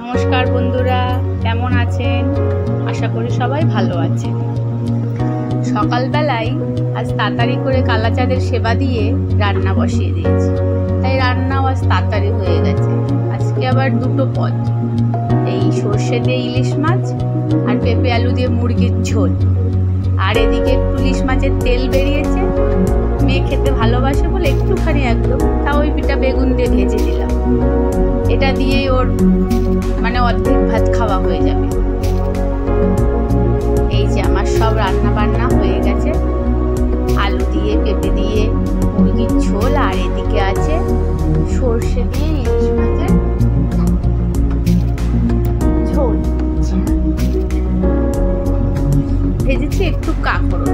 নমস্কার বন্ধুরা, কেমন আছেন? আশা করি সবাই ভালো আছেন। সকালবেলায় আজ তাড়াতাড়ি করে কালাচাঁদের সেবা দিয়ে রান্না বসিয়ে দিয়েছি, তাই রান্নাও আজ তাড়াতাড়ি হয়ে গেছে। আজকে আবার দুটো পদ, এই সর্ষে দিয়ে ইলিশ মাছ আর পেঁপে আলু দিয়ে মুরগির ঝোল। আর এদিকে একটু ইলিশ মাছের তেল বেরিয়েছে, মেয়ে খেতে ভালোবাসে বলে একটুখানি একদম, তা ওই পিঠা বেগুন দিয়ে ভেজে দিলাম। এটা দিয়েই ওর অর্ধেক ভাত খাওয়া হয়ে যাবে। এই যে আমার সব রান্না বান্না হয়ে গেছে, আলু দিয়ে পেঁপে দিয়ে মুরগির ঝোল, আর এদিকে আছে সর্ষে দিয়ে ইলিশ মাছের ঝোল। ভেজেছি একটু কাঁকড়।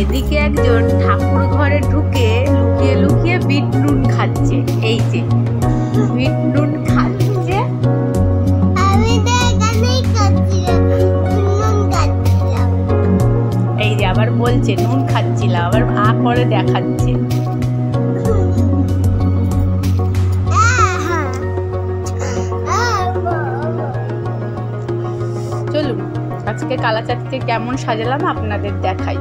এদিকে একজন ঠাকুর ঘরে ঢুকে লুকিয়ে লুকিয়ে বিট নুন খাচ্ছে। এই যে বিট নুন খাচ্ছে, এই যে আবার বলছে নুন খাচ্ছিলাম, আবার ভা করে দেখাচ্ছে। চলুন আজকে কালাচাঁদকে কেমন সাজালাম আপনাদের দেখাই।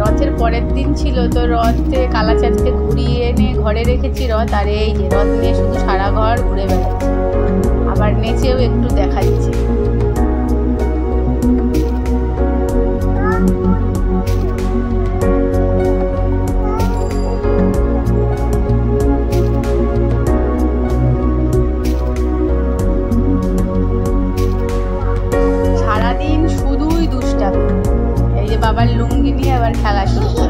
রথের পরের দিন ছিল, তো রথে কালাচাঁদকে ঘুরিয়ে এনে ঘরে রেখেছি রথ, আর এই যে রথ নিয়ে শুধু সারা ঘর ঘুরে বেড়াচ্ছে, আবার নেচেও একটু দেখাচ্ছে। সারাদিন শুধুই দুষ্টামি। এই যে বাবার লুঙ্গি নিয়ে আবার খেলা শুরু করে।